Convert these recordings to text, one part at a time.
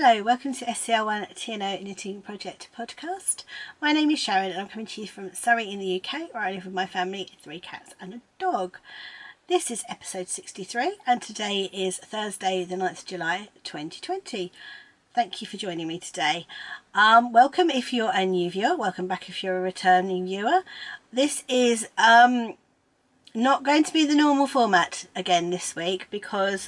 Hello, welcome to scr1tno Knitting Project podcast. My name is Sharon and I'm coming to you from Surrey in the UK, where I live with my family, 3 cats and a dog. This is episode 63 and today is Thursday the 9th of July 2020. Thank you for joining me today. Welcome if you're a new viewer, welcome back if you're a returning viewer. This is not going to be the normal format again this week because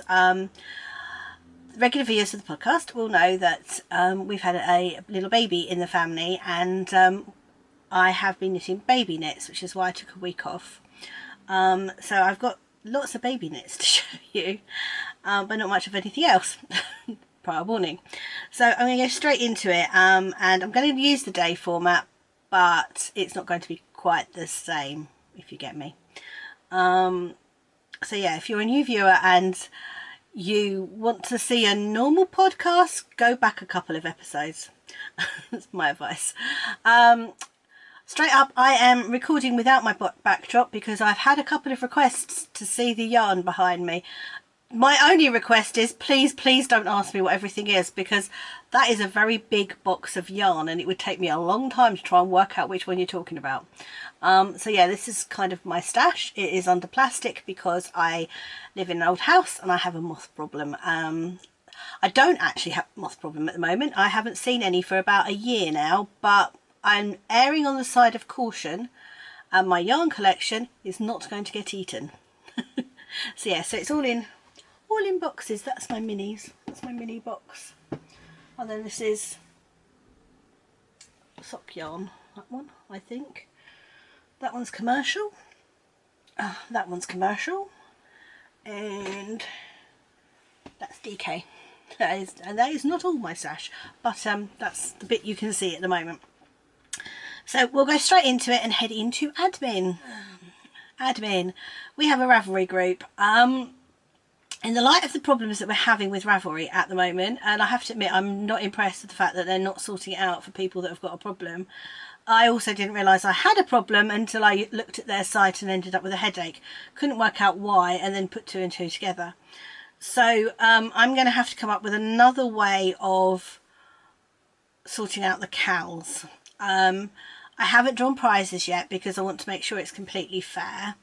regular viewers of the podcast will know that we've had a little baby in the family, and I have been knitting baby knits, which is why I took a week off. So I've got lots of baby knits to show you, but not much of anything else. Prior warning. So I'm going to go straight into it, and I'm going to use the day format, but it's not going to be quite the same, if you get me. So yeah, if you're a new viewer and you want to see a normal podcast, go back a couple of episodes. That's my advice. Straight up, I am recording without my backdrop because I've had a couple of requests to see the yarn behind me. My only request is please don't ask me what everything is, because that is a very big box of yarn and it would take me a long time to try and work out which one you're talking about. So yeah, this is kind of my stash. It is under plastic because I live in an old house and I have a moth problem. I don't actually have a moth problem at the moment. I haven't seen any for about a year now, but I'm erring on the side of caution and my yarn collection is not going to get eaten. So yeah, so it's all in boxes. That's my minis. That's my mini box. And then this is sock yarn. That one, I think. That one's commercial. That one's commercial. And that's DK. That is not all my stash, but that's the bit you can see at the moment. So we'll go straight into it and head into admin. Admin. We have a Ravelry group. In the light of the problems that we're having with Ravelry at the moment, and I have to admit I'm not impressed with the fact that they're not sorting it out for people that have got a problem. I also didn't realise I had a problem until I looked at their site and ended up with a headache. Couldn't work out why, and then put 2 and 2 together. So I'm going to have to come up with another way of sorting out the cows. I haven't drawn prizes yet because I want to make sure it's completely fair.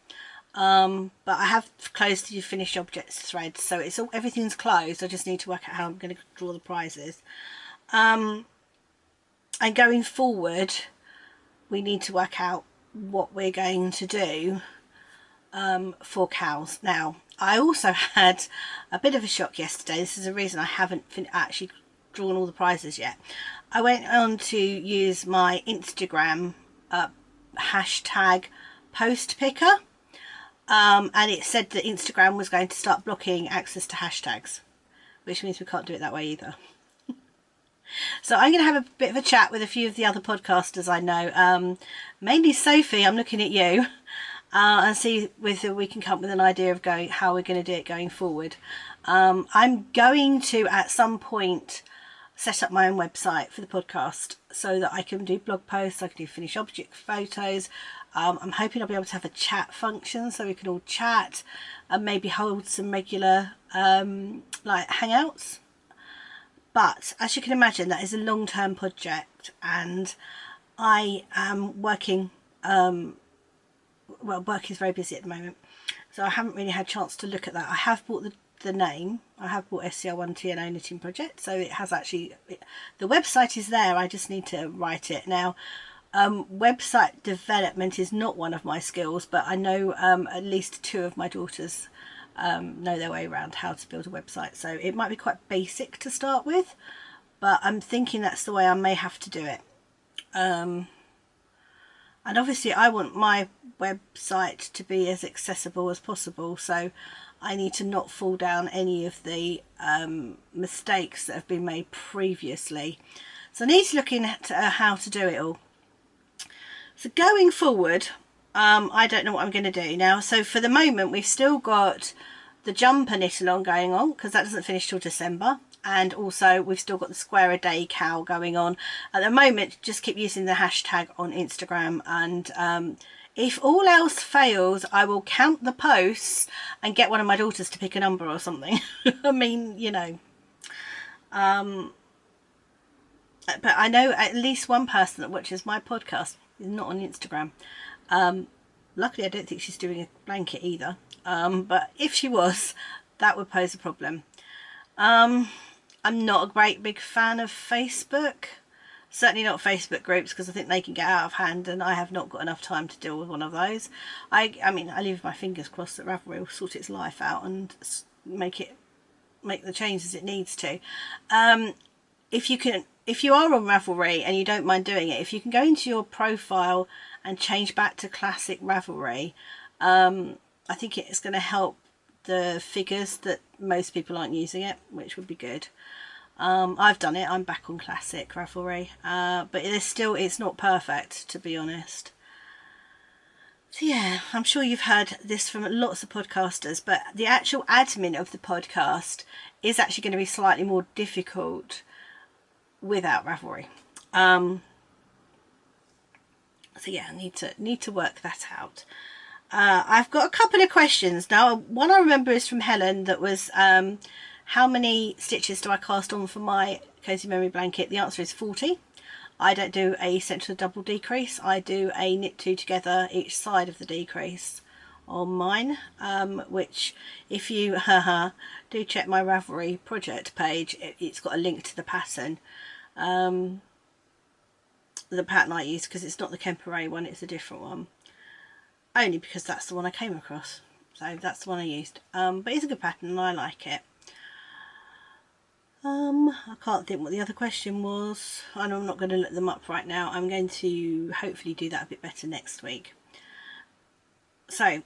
But I have closed the finished objects thread, so everything's closed. I just need to work out how I'm going to draw the prizes. And going forward, we need to work out what we're going to do for cows. Now, I also had a bit of a shock yesterday. This is the reason I haven't actually drawn all the prizes yet. I went on to use my Instagram hashtag post picker. And it said that Instagram was going to start blocking access to hashtags, which means we can't do it that way either. So I'm going to have a bit of a chat with a few of the other podcasters I know, mainly Sophie. I'm looking at you, and see whether we can come up with an idea of how we're going to do it going forward. I'm going to at some point set up my own website for the podcast so that I can do blog posts, I can do finished object photos. I'm hoping I'll be able to have a chat function so we can all chat and maybe hold some regular like hangouts. But as you can imagine, that is a long-term project, and I am working, work is very busy at the moment, so I haven't really had a chance to look at that. I have bought the name. I have bought scr1tno Knitting Project, so it has actually, the website is there. I just need to write it now. Website development is not one of my skills, but I know at least 2 of my daughters know their way around how to build a website, so it might be quite basic to start with, but I'm thinking that's the way I may have to do it. And obviously I want my website to be as accessible as possible, so I need to not fall down any of the mistakes that have been made previously. So I need to look into how to do it all. So going forward, I don't know what I'm going to do now. So for the moment, we've still got the jumper knit along going on because that doesn't finish till December. And also we've still got the square a day cow going on. At the moment, just keep using the hashtag on Instagram, and if all else fails, I will count the posts and get one of my daughters to pick a number or something. I mean, you know. but I know at least one person that watches my podcast is not on Instagram. Luckily I don't think she's doing a blanket either, but if she was, that would pose a problem. I'm not a great big fan of Facebook. Certainly not Facebook groups, because I think they can get out of hand, and I have not got enough time to deal with one of those. I mean, I leave my fingers crossed that Ravelry will sort its life out and make the changes it needs to. If you are on Ravelry and you don't mind doing it, if you can go into your profile and change back to classic Ravelry, I think it's going to help the figures that most people aren't using it, which would be good. I've done it. I'm back on classic Ravelry, but it's not perfect, to be honest. So yeah, I'm sure you've heard this from lots of podcasters, but the actual admin of the podcast is actually going to be slightly more difficult without Ravelry. So yeah, I need to work that out. I've got a couple of questions now. One I remember is from Helen, that was how many stitches do I cast on for my Cozy Memory blanket? The answer is 40. I don't do a central double decrease. I do a knit two together each side of the decrease on mine, which if you do check my Ravelry project page, it's got a link to the pattern. The pattern I use, because it's not the Kemperay one, it's a different one. Only because that's the one I came across. So that's the one I used. But it's a good pattern and I like it. I can't think what the other question was, and I'm not going to look them up right now. I'm going to hopefully do that a bit better next week. So,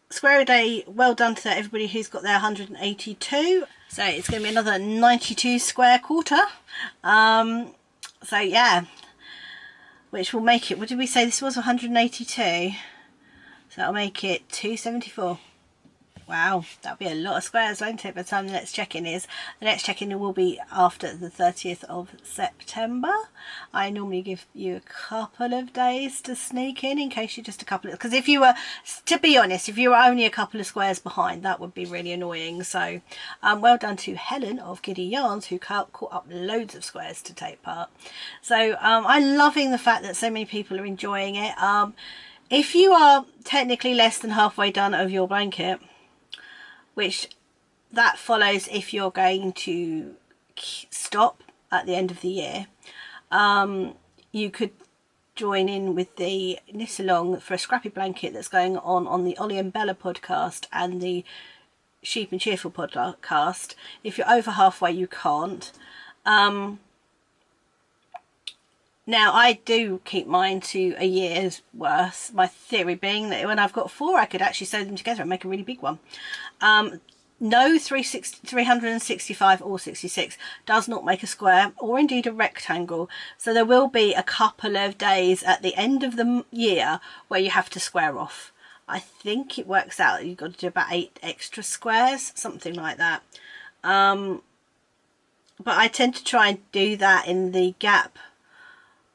square a day, well done to everybody who's got their 182. So it's going to be another 92 square quarter. So yeah, which will make it, what did we say this was, 182? So that'll make it 274. Wow, that'll be a lot of squares, won't it, by the time the next check-in is. The next check-in will be after the 30th of September. I normally give you a couple of days to sneak in case you're just a couple of... Because if you were, to be honest, if you were only a couple of squares behind, that would be really annoying. So, well done to Helen of Giddy Yarns, who caught up loads of squares to take part. So, I'm loving the fact that so many people are enjoying it. If you are technically less than halfway done of your blanket, which that follows if you're going to stop at the end of the year, you could join in with the knit along for a scrappy blanket that's going on the Ollie and Bella podcast and the Sheep and Cheerful podcast. If you're over halfway, you can't. Now, I do keep mine to a year's worth, my theory being that when I've got 4, I could actually sew them together and make a really big one. No 365 or 66 does not make a square or indeed a rectangle. So there will be a couple of days at the end of the year where you have to square off. I think it works out, you've got to do about 8 extra squares, something like that. But I tend to try and do that in the gap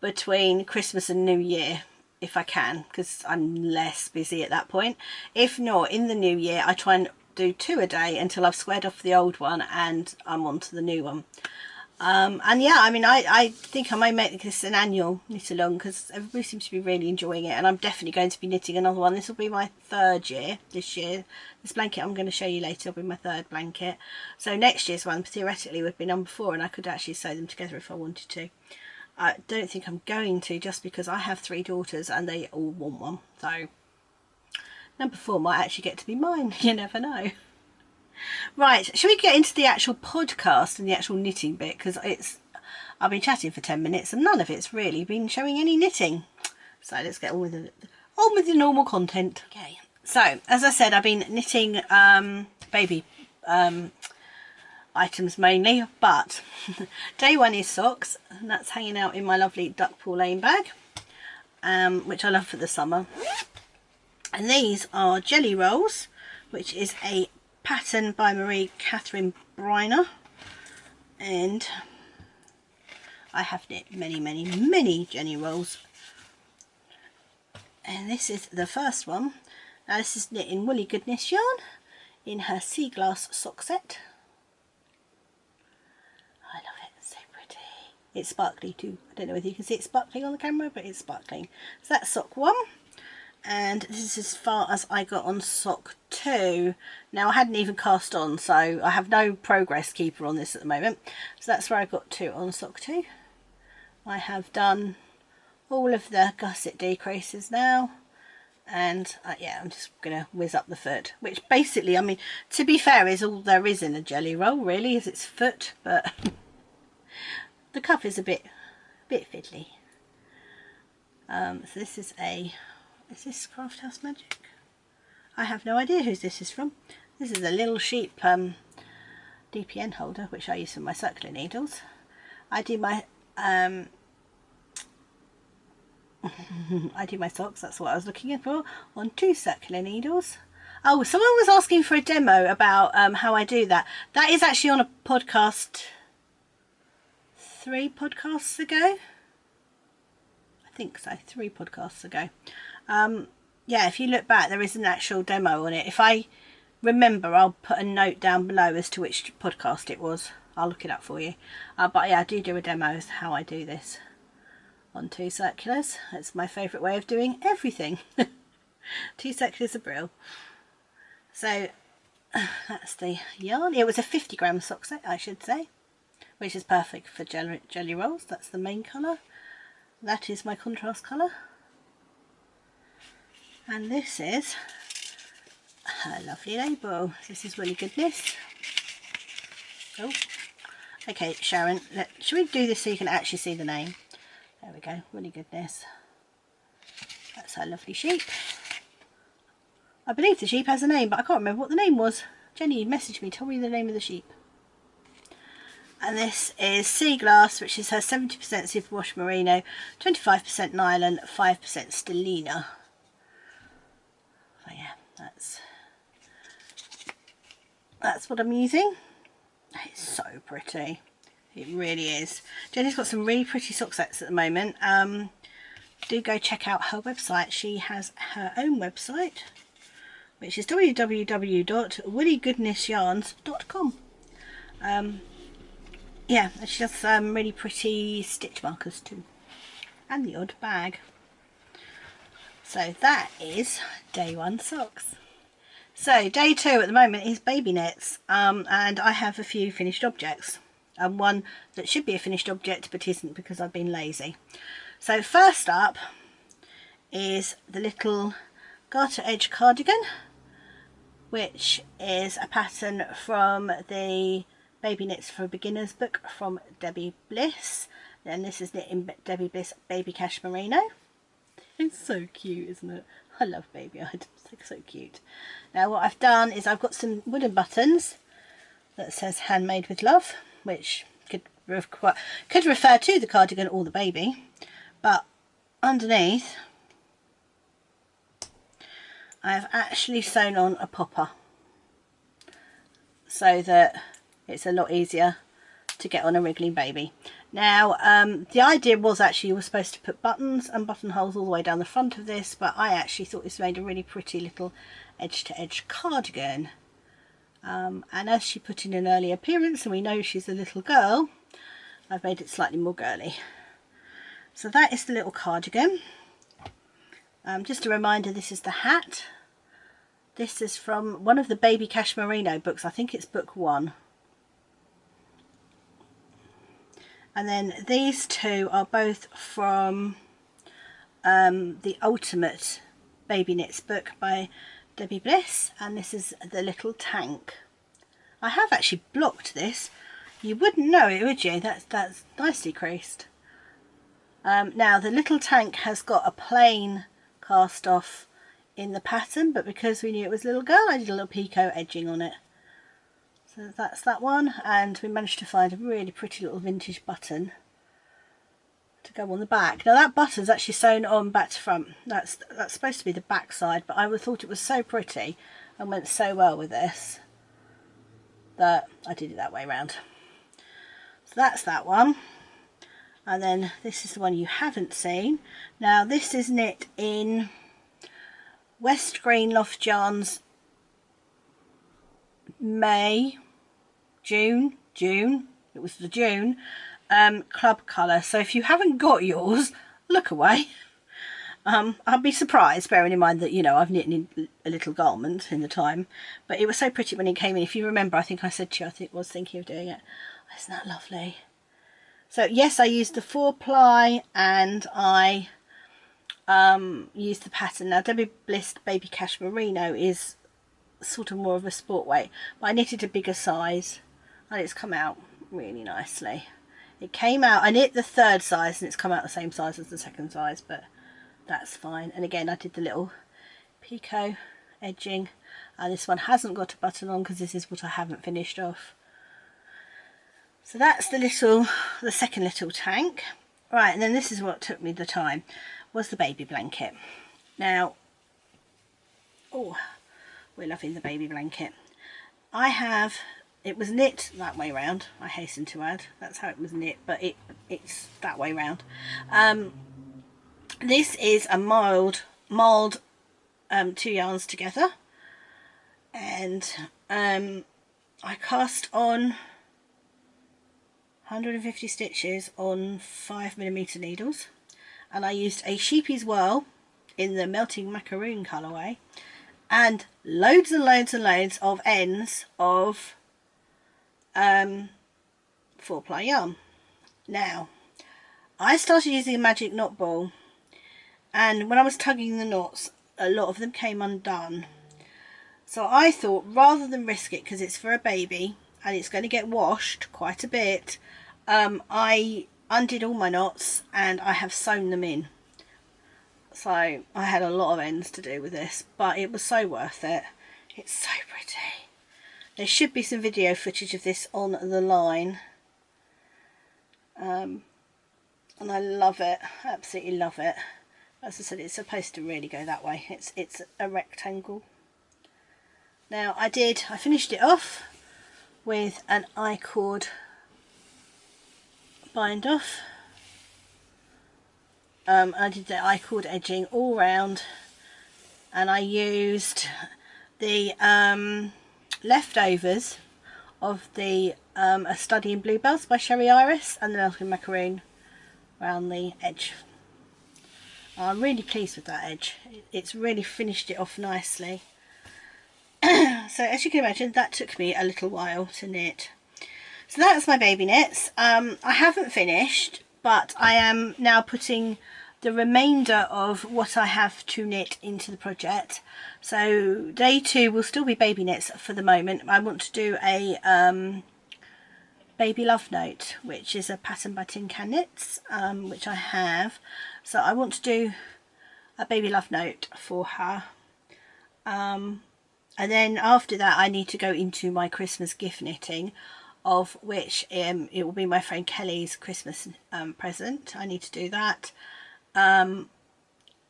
between Christmas and New Year, if I can, because I'm less busy at that point. If not, in the New Year, I try and do 2 a day until I've squared off the old one and I'm on to the new one. And yeah, I mean, I think I may make this an annual knit along, because everybody seems to be really enjoying it, and I'm definitely going to be knitting another one. This will be my 3rd year this year. This blanket I'm going to show you later will be my 3rd blanket. So next year's one theoretically would be number 4, and I could actually sew them together if I wanted to. I don't think I'm going to, just because I have 3 daughters and they all want one. So number 4 might actually get to be mine. You never know. Right, shall we get into the actual podcast and the actual knitting bit? Because I've been chatting for 10 minutes and none of it's really been showing any knitting. So let's get on with the normal content. Okay. So as I said, I've been knitting baby items mainly, but day 1 is socks, and that's hanging out in my lovely Duckpool Lane bag, which I love for the summer. And these are jelly rolls, which is a pattern by Marie Catherine Bryna, and I have knit many jelly rolls, and this is the first one. Now this is knit in Woolly Goodness yarn in her Sea Glass sock set. I love it, it's so pretty. It's sparkly too. I don't know whether you can see it sparkling on the camera, but it's sparkling. So that's sock 1. And this is as far as I got on sock 2. Now I hadn't even cast on, so I have no progress keeper on this at the moment. So that's where I got to on sock 2. I have done all of the gusset decreases now, and yeah, I'm just gonna whiz up the foot, which basically, I mean, to be fair, is all there is in a jelly roll really, is its foot, but the cuff is a bit fiddly. So this is this Craft House Magic? I have no idea whose this is from. This is a little sheep DPN holder, which I use for my circular needles. I do my I do my socks, that's what I was looking for, on 2 circular needles. Oh, someone was asking for a demo about how I do that. That is actually on a podcast 3 podcasts ago. I think so, 3 podcasts ago. Yeah, if you look back, there is an actual demo on it. If I remember, I'll put a note down below as to which podcast it was. I'll look it up for you. But yeah, I do a demo as how I do this on 2 circulars. It's my favourite way of doing everything. 2 circulars are brilliant. So that's the yarn. It was a 50-gram sock set, I should say, which is perfect for jelly rolls. That's the main colour. That is my contrast colour. And this is her lovely label. This is Really Goodness. Oh, okay, Sharon, should we do this so you can actually see the name? There we go, Really Goodness. That's her lovely sheep. I believe the sheep has a name, but I can't remember what the name was. Jenny, message me, tell me the name of the sheep. And this is Sea Glass, which is her 70% superwash merino, 25% nylon, 5% stellina. So yeah, that's what I'm using. It's so pretty. It really is. Jenny's got some really pretty sock sets at the moment. Do go check out her website. She has her own website, which is www.willygoodnessyarns.com. Yeah, and she does some really pretty stitch markers too, and the odd bag. So that is day 1 socks. So day 2 at the moment is baby knits, and I have a few finished objects, and one that should be a finished object but isn't because I've been lazy. So first up is the little garter edge cardigan, which is a pattern from the Baby Knits for Beginners book from Debbie Bliss, and this is knit in Debbie Bliss Baby Cash Merino. It's so cute, isn't it? I love baby items, they're so cute. Now what I've done is I've got some wooden buttons that says handmade with love, which could refer to the cardigan or the baby, but underneath I've actually sewn on a popper so that it's a lot easier to get on a wriggling baby. Now the idea was actually you were supposed to put buttons and buttonholes all the way down the front of this, but I actually thought this made a really pretty little edge to edge cardigan, and as she put in an early appearance and we know she's a little girl, I've made it slightly more girly. So that is the little cardigan. Just a reminder, this is the hat. This is from one of the Baby Cash Merino books. I think it's book 1. And then these 2 are both from the Ultimate Baby Knits book by Debbie Bliss, and this is the little tank. I have actually blocked this. You wouldn't know it, would you? That's nicely creased. Now the little tank has got a plain cast off in the pattern, but because we knew it was a little girl, I did a little picot edging on it. So that's that one, and we managed to find a really pretty little vintage button to go on the back. Now that button's actually sewn on back to front. That's supposed to be the back side, but I thought it was so pretty and went so well with this that I did it that way around. So that's that one. And then this is the one you haven't seen. Now this is knit in West Green Loft Yarns June, it was the June club colour. So if you haven't got yours, look away. I'd be surprised, bearing in mind that, you know, I've knit a little garment in the time, but it was so pretty when it came in. If you remember, I think I said to you, I was thinking of doing it. Isn't that lovely? So yes, I used the 4-ply, and I used the pattern. Now Debbie Bliss Baby Cash Merino is sort of more of a sport weight, but I knitted a bigger size and it's come out really nicely. It came out, I knit the 3rd size and it's come out the same size as the 2nd size, but that's fine. And again, I did the little picot edging, and this one hasn't got a button on because this is what I haven't finished off. So that's the second little tank. Right, and then this is what took me the time, was the baby blanket. Now, oh, we're loving the baby blanket. It was knit that way round, I hasten to add. That's how it was knit, but it's that way round. This is a mild 2 yarns together, and I cast on 150 stitches on 5mm needles, and I used a sheepy's whirl in the melting macaroon colourway, and loads and loads and loads of ends of 4-ply yarn. Now, I started using a magic knot ball, and when I was tugging the knots, a lot of them came undone. So I thought, rather than risk it, because it's for a baby and it's going to get washed quite a bit, I undid all my knots and I have sewn them in. So I had a lot of ends to do with this, but it was so worth it. It's so pretty. There should be some video footage of this on the line. And I love it, absolutely love it. As I said, it's supposed to really go that way. It's a rectangle. Now I finished it off with an I-cord bind off. I did the I-cord edging all round, and I used the leftovers of the A Study in Bluebells by Sherry Iris and the Melting Macaroon around the edge. I'm really pleased with that edge. It's really finished it off nicely. So as you can imagine, that took me a little while to knit. So that's my baby knits. I haven't finished, but I am now putting the remainder of what I have to knit into the project. So day 2 will still be baby knits for the moment. I want to do a baby love note, which is a pattern by Tin Can Knits, which I have. So I want to do a baby love note for her. And then after that I need to go into my Christmas gift knitting, of which it will be my friend Kelly's Christmas present. I need to do that, and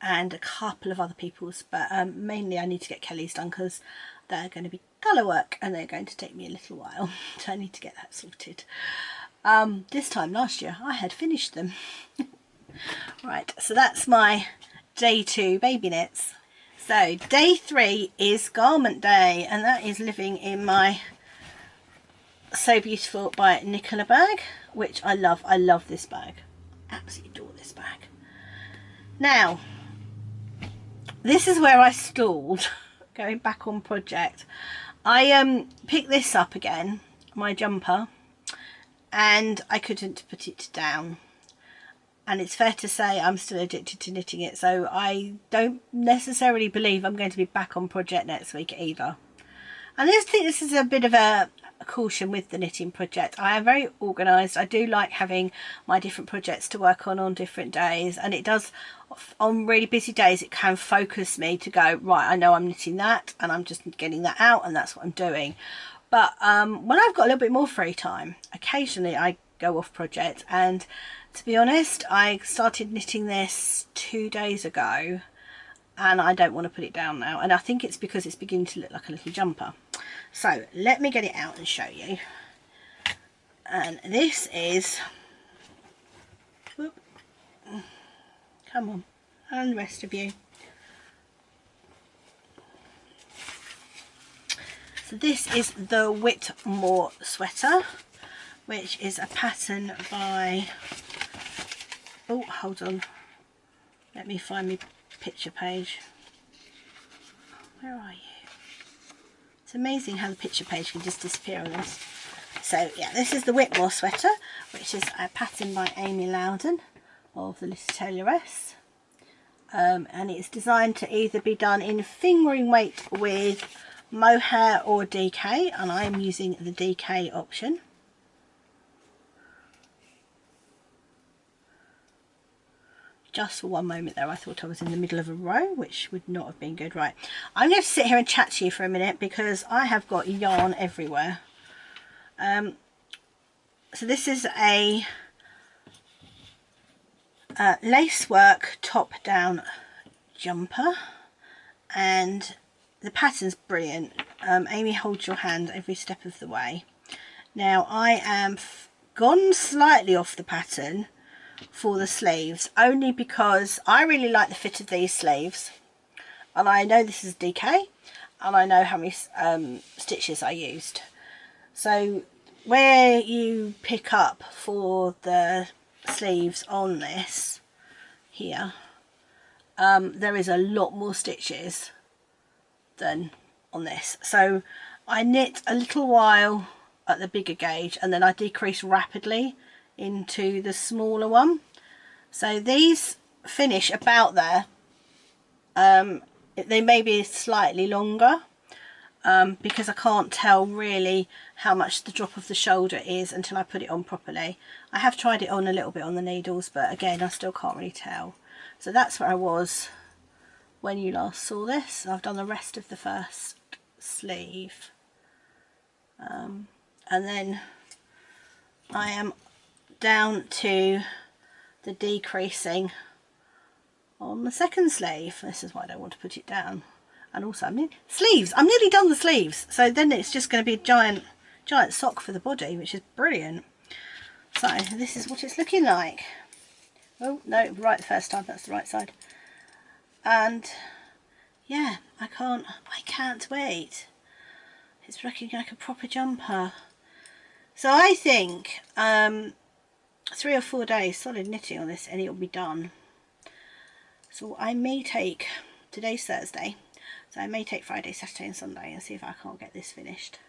a couple of other people's, but mainly I need to get Kelly's done because they're going to be colour work and they're going to take me a little while, so I need to get that sorted. This time last year I had finished them. Right, so that's my day 2 baby knits. So day 3 is garment day, and that is living in my So Beautiful by Nicola bag, which I love. I love this bag, absolutely adore this bag. Now this is where I stalled going back on project. I picked this up again, my jumper, and I couldn't put it down. And it's fair to say I'm still addicted to knitting it, so I don't necessarily believe I'm going to be back on project next week either. And I think this is a bit of a caution with the knitting project. I am very organised. I do like having my different projects to work on different days, and it does, on really busy days, it can focus me to go, right, I know I'm knitting that and I'm just getting that out, and that's what I'm doing. But when I've got a little bit more free time, occasionally I go off project, and to be honest, I started knitting this 2 days ago and I don't want to put it down now, and I think it's because it's beginning to look like a little jumper. So let me get it out and show you. And this is, whoop, come on, and the rest of you. So this is the Whitmore sweater. which is a pattern by, oh hold on, let me find my picture page. Where are you? It's amazing how the picture page can just disappear on this. So yeah, this is the Whitmore sweater, which is a pattern by Amy Loudon of the Little Tailoress. And it's designed to either be done in fingering weight with mohair or DK, and I'm using the DK option. Just for one moment there I thought I was in the middle of a row, which would not have been good. Right, I'm going to sit here and chat to you for a minute because I have got yarn everywhere. So this is a lacework top down jumper, and the pattern's brilliant. Amy holds your hand every step of the way. Now I am gone slightly off the pattern for the sleeves, only because I really like the fit of these sleeves, and I know this is DK, and I know how many stitches I used. So where you pick up for the sleeves on this here, there is a lot more stitches than on this. So I knit a little while at the bigger gauge, and then I decrease rapidly into the smaller one. So these finish about there. They may be slightly longer because I can't tell really how much the drop of the shoulder is until I put it on properly. I have tried it on a little bit on the needles, but again I still can't really tell. So that's where I was when you last saw this. I've done the rest of the first sleeve, and then I am down to the decreasing on the second sleeve. This is why I don't want to put it down. And also I'm nearly done the sleeves, so then it's just going to be a giant sock for the body, which is brilliant. So this is what it's looking like. Oh no, right the first time, that's the right side. And yeah, I can't wait. It's looking like a proper jumper. So I think 3 or 4 days solid knitting on this and it'll be done. So I may take, today's Thursday, so I may take Friday, Saturday and Sunday and see if I can't get this finished.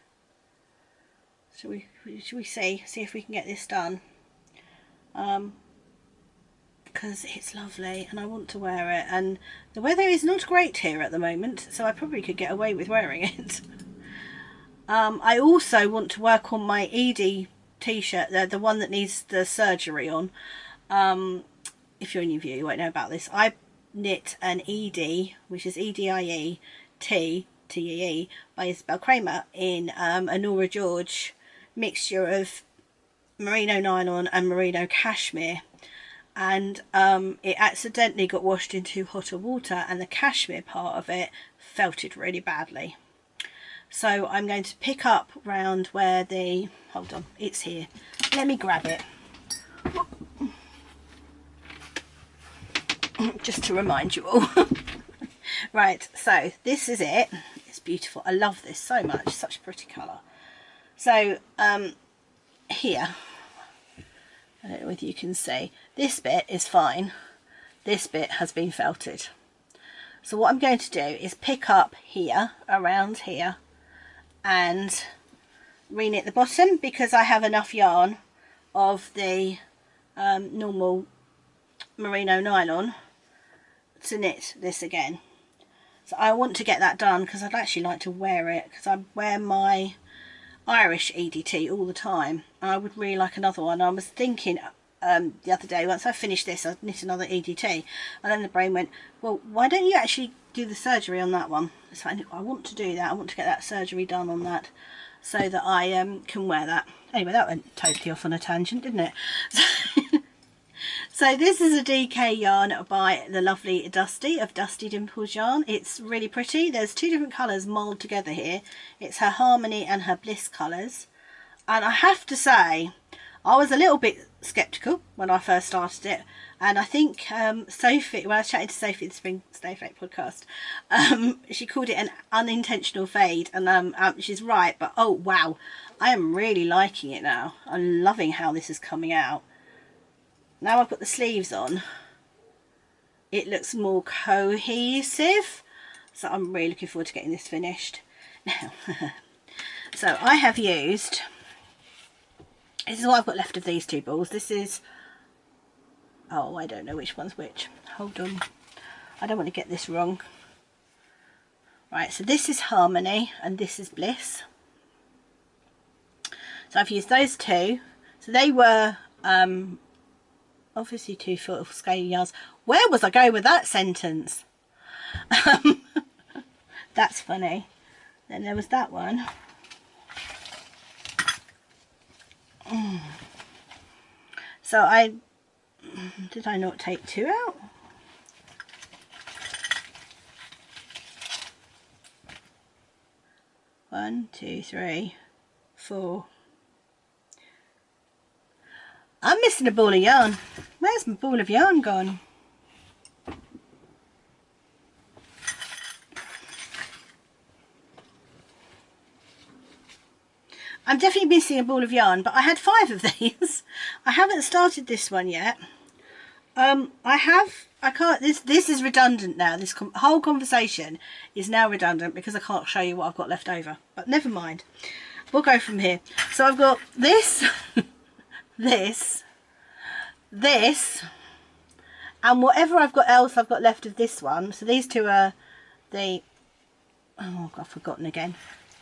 Should we see if we can get this done? Because it's lovely and I want to wear it, and the weather is not great here at the moment, so I probably could get away with wearing it. I also want to work on my Edie t-shirt, the one that needs the surgery on. If you're in New View, you won't know about this. I knit an Edie, which is EDIE T-E-E by Isabel Kramer in a Nora George mixture of merino nylon and merino cashmere, and it accidentally got washed into hotter water and the cashmere part of it felted really badly. So I'm going to pick up round where the, hold on, it's here, let me grab it just to remind you all. Right, so this is it. It's beautiful. I love this so much, such a pretty colour. So here, I don't know whether you can see, this bit is fine, this bit has been felted. So what I'm going to do is pick up here, around here, and re-knit the bottom, because I have enough yarn of the normal merino nylon to knit this again. So I want to get that done because I'd actually like to wear it, because I wear my Irish EDT all the time and I would really like another one. I was thinking the other day, once I finish this I'd knit another EDT, and then the brain went, well, why don't you actually do the surgery on that one? So I want to do that. I want to get that surgery done on that so that I can wear that. Anyway, that went totally off on a tangent, didn't it? So this is a DK yarn by the lovely Dusty of Dusty Dimples Yarn. It's really pretty. There's two different colours mould together here. It's her Harmony and her Bliss colours. And I have to say, I was a little bit sceptical when I first started it, and I think Sophie, when I was chatting to Sophie, the Spring Snowflake podcast, she called it an unintentional fade, and she's right, but oh wow, I am really liking it now. I'm loving how this is coming out. Now I've got the sleeves on, it looks more cohesive, so I'm really looking forward to getting this finished. Now, so I have used, this is what I've got left of these two balls. This is, oh, I don't know which one's which. Hold on. I don't want to get this wrong. Right, so this is Harmony and this is Bliss. So I've used those two. So they were obviously 2 full scale yards. Where was I going with that sentence? That's funny. Then there was that one. So did I not take 2 out? One, two, three, 4. I'm missing a ball of yarn. Where's my ball of yarn gone? I'm definitely missing a ball of yarn, but I had 5 of these. I haven't started this one yet. This is redundant now. This whole conversation is now redundant because I can't show you what I've got left over. But never mind. We'll go from here. So I've got this, this, and whatever I've got left of this one. So these two are the, oh, I've forgotten again.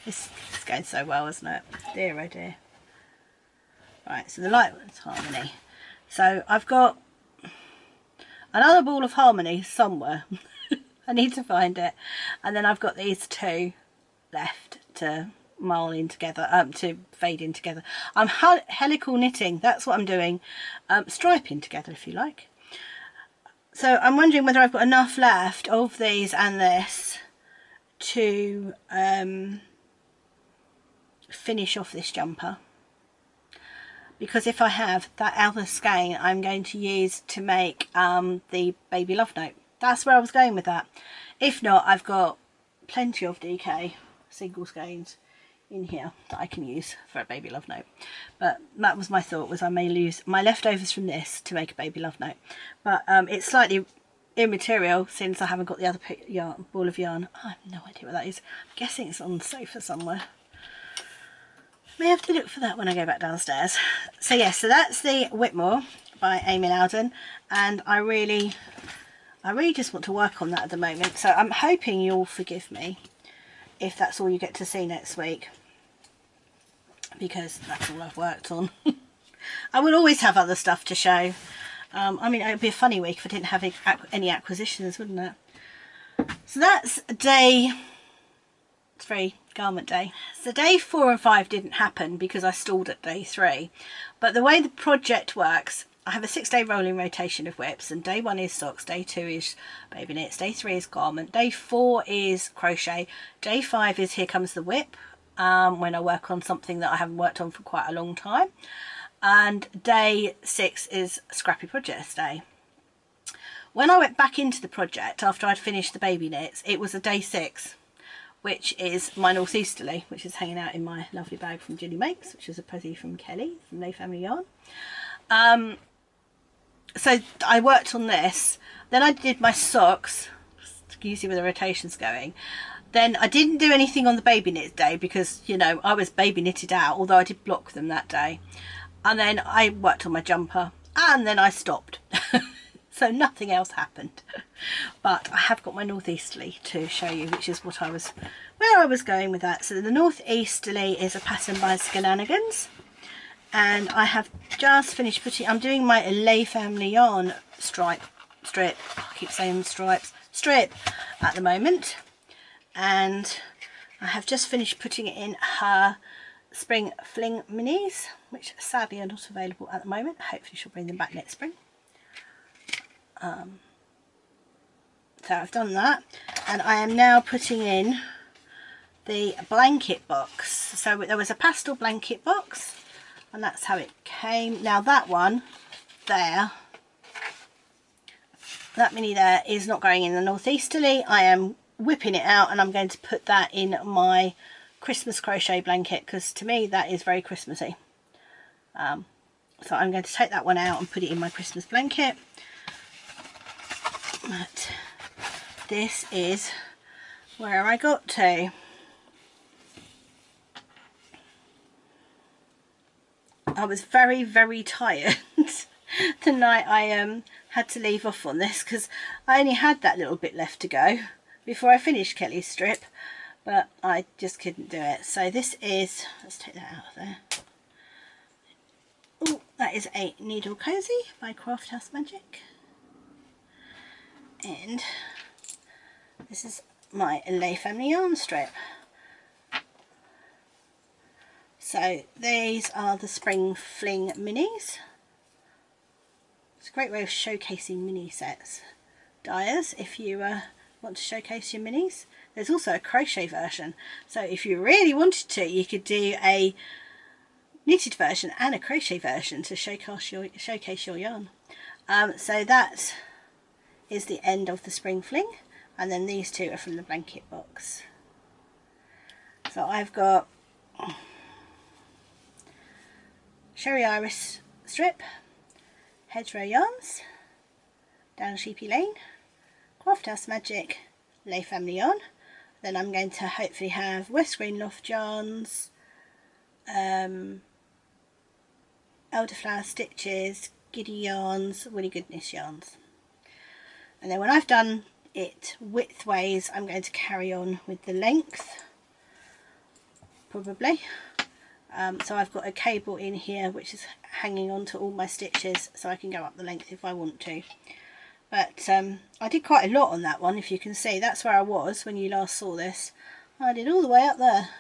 This is going so well, isn't it? Dear, oh dear. Right, so the light one's Harmony. So I've got another ball of Harmony somewhere. I need to find it. And then I've got these 2 left to marl in together, to fade in together. I'm helical knitting, that's what I'm doing. Striping together, if you like. So I'm wondering whether I've got enough left of these and this to finish off this jumper, because if I have, that outer skein I'm going to use to make the baby love note. That's where I was going with that. If not, I've got plenty of DK single skeins in here that I can use for a baby love note, but that was my thought, was I may lose my leftovers from this to make a baby love note, but it's slightly immaterial since I haven't got the other ball of yarn. I have no idea what that is. I'm guessing it's on the sofa somewhere. May have to look for that when I go back downstairs. So yes, so that's the Whitmore by Amy Loudon, and I really just want to work on that at the moment. So I'm hoping you'll forgive me if that's all you get to see next week, because that's all I've worked on. I will always have other stuff to show. I mean, it would be a funny week if I didn't have any acquisitions, wouldn't it? So that's day 3, garment day. So day 4 and 5 didn't happen because I stalled at day 3. But the way the project works, I have a 6-day rolling rotation of whips, and day 1 is socks, day 2 is baby knits, day 3 is garment, day 4 is crochet, day 5 is here comes the whip, when I work on something that I haven't worked on for quite a long time, and day 6 is scrappy projects day. When I went back into the project after I'd finished the baby knits, it was a day 6, which is my northeasterly, which is hanging out in my lovely bag from Ginny Makes, which is a present from Kelly from Lay Family Yarn. So I worked on this, then I did my socks. Can you see where the rotation's going? Then I didn't do anything on the baby knit day because, you know, I was baby knitted out, although I did block them that day. And then I worked on my jumper, and then I stopped. So nothing else happened. But I have got my northeasterly to show you, which is what where I was going with that. So the northeasterly is a pattern by Shenanigans, and I have just finished I'm doing my Lay Family Yarn strip, I keep saying stripes, strip at the moment, and I have just finished putting it in her Spring Fling minis, which sadly are not available at the moment. Hopefully she'll bring them back next spring. So I've done that, and I am now putting in the blanket box. So there was a pastel blanket box and that's how it came. Now that one there, that mini there, is not going in the northeasterly. I am whipping it out and I'm going to put that in my Christmas crochet blanket, because to me that is very Christmassy. So I'm going to take that one out and put it in my Christmas blanket. But this is where I got to. I was very, very tired the night I had to leave off on this, because I only had that little bit left to go before I finished Kelly's strip, but I just couldn't do it. So this is, let's take that out of there. Oh, that is a Needle Cozy by Craft House Magic, and this is my Lay Family yarn strip. So these are the Spring Fling minis. It's a great way of showcasing mini sets. Dyers, if you want to showcase your minis. There's also a crochet version, so if you really wanted to, you could do a knitted version and a crochet version to showcase your yarn. So that is the end of the Spring Fling, and then these two are from the blanket box. So I've got Sherry Iris strip, Hedgerow Yarns, Down Sheepy Lane, Craft House Magic, Lay Family Yarn. Then I'm going to hopefully have West Green Loft Yarns, Elderflower Stitches, Giddy Yarns, Woolly Goodness Yarns. And then when I've done it widthways, I'm going to carry on with the length, probably. So I've got a cable in here which is hanging on to all my stitches, so I can go up the length if I want to. But I did quite a lot on that one, if you can see. That's where I was when you last saw this. I did all the way up there.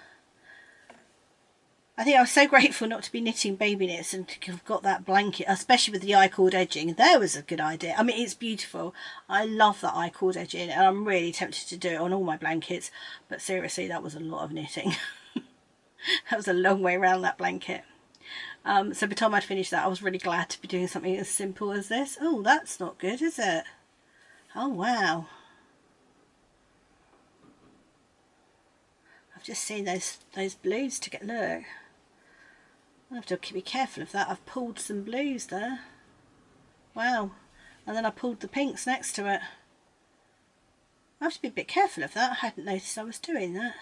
I think I was so grateful not to be knitting baby knits and to have got that blanket, especially with the I-cord edging. There was a good idea. I mean, it's beautiful. I love that I-cord edging, and I'm really tempted to do it on all my blankets. But seriously, that was a lot of knitting. That was a long way around that blanket. So by the time I'd finished that, I was really glad to be doing something as simple as this. Oh, that's not good, is it? Oh, wow. I've just seen those blues to get, look. I have to be careful of that. I've pulled some blues there. Wow. And then I pulled the pinks next to it. I have to be a bit careful of that. I hadn't noticed I was doing that.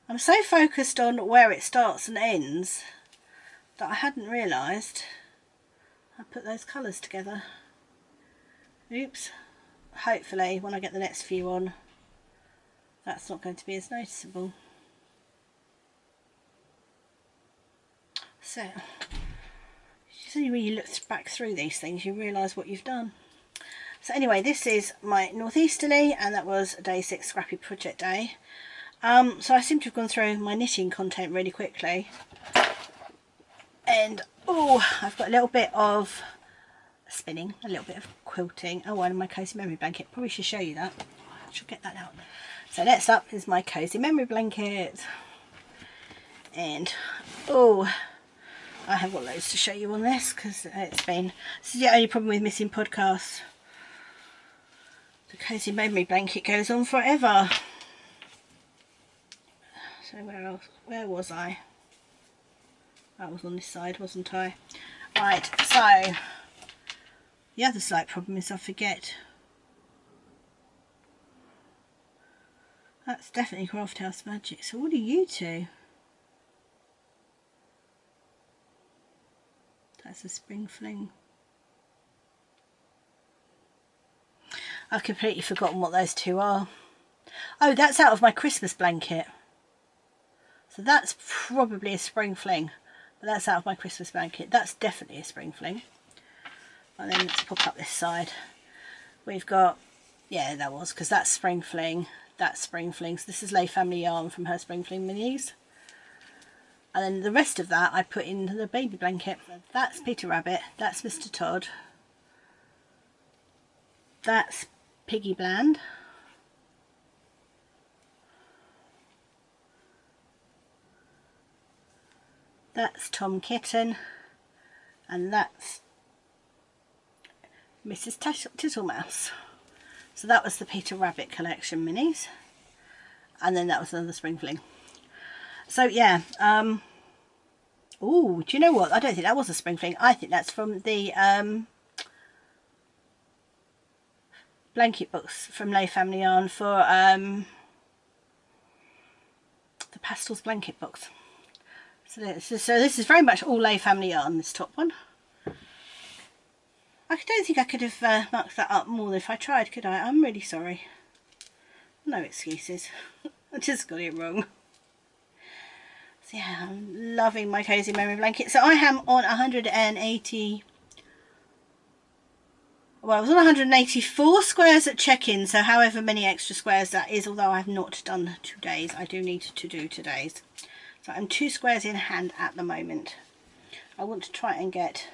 I'm so focused on where it starts and ends that I hadn't realised I put those colours together. Oops. Hopefully when I get the next few on, that's not going to be as noticeable. So, it's only when you look back through these things you realise what you've done. So anyway, this is my northeasterly, and that was day 6 Scrappy Project Day. So I seem to have gone through my knitting content really quickly. And oh, I've got a little bit of spinning, a little bit of quilting. Oh, and my cozy memory blanket. Probably should show you that. I should get that out. So next up is my cozy memory blanket. And oh, I have got loads to show you on this, because this is the only problem with missing podcasts. The cozy memory blanket goes on forever. So where was I? That was on this side, wasn't I? Right, so the other slight problem is I forget. That's definitely Craft House Magic. So what are you two? That's a Spring Fling. I've completely forgotten what those two are. Oh, that's out of my Christmas blanket. So that's probably a Spring Fling. But that's out of my Christmas blanket. That's definitely a Spring Fling. And then let's pop up this side. We've got, yeah, that was, because that's Spring Fling. That's Spring Fling. So this is Lay Family Yarn from her Spring Fling minis. And then the rest of that I put in the baby blanket. That's Peter Rabbit. That's Mr. Todd. That's Piggy Bland. That's Tom Kitten, and that's Mrs. Tittlemouse. So that was the Peter Rabbit collection minis, and then that was another spring fling. So yeah, oh, do you know what? I don't think that was a spring fling. I think that's from the blanket books from Lay Family Yarn for the Pastels blanket books. So this is very much all Lay Family Yarn, this top one. I don't think I could have marked that up more if I tried, could I? I'm really sorry. No excuses. I just got it wrong. So yeah, I'm loving my cozy memory blanket. So I am on 180. Well, I was on 184 squares at check-in, so however many extra squares that is, although I have not done today's. I do need to do today's. So I'm 2 squares in hand at the moment. I want to try and get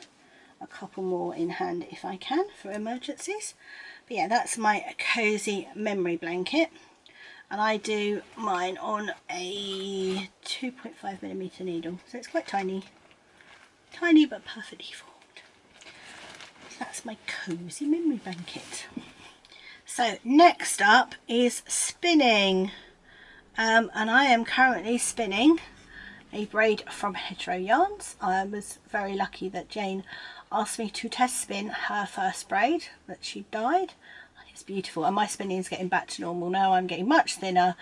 a couple more in hand if I can for emergencies. But yeah, that's my cozy memory blanket. And I do mine on a 2.5mm needle. So it's quite tiny. Tiny but perfectly formed. So that's my cozy memory blanket. So next up is spinning. And I am currently spinning a braid from Hedgerow Yarns. I was very lucky that Jane asked me to test spin her first braid that she dyed. It's beautiful, and my spinning is getting back to normal now. I'm getting much thinner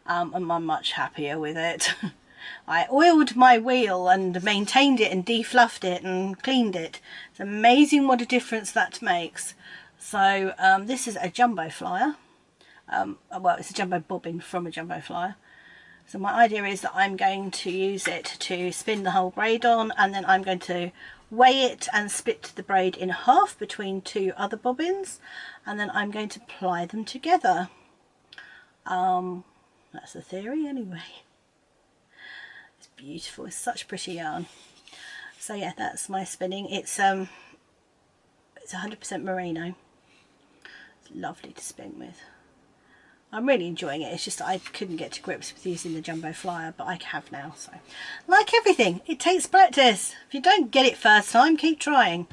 and I'm much happier with it. I oiled my wheel and maintained it and defluffed it and cleaned it. It's amazing what a difference that makes. So this is a jumbo flyer. Well, it's a jumbo bobbin from a jumbo flyer. So my idea is that I'm going to use it to spin the whole braid on, and then I'm going to weigh it and split the braid in half between 2 other bobbins, and then I'm going to ply them together. That's the theory anyway. It's beautiful. It's such pretty yarn. So yeah, that's my spinning. It's 100% merino. It's lovely to spin with. I'm really enjoying it. It's just I couldn't get to grips with using the jumbo flyer, but I have now. So, like everything, it takes practice. If you don't get it first time, keep trying.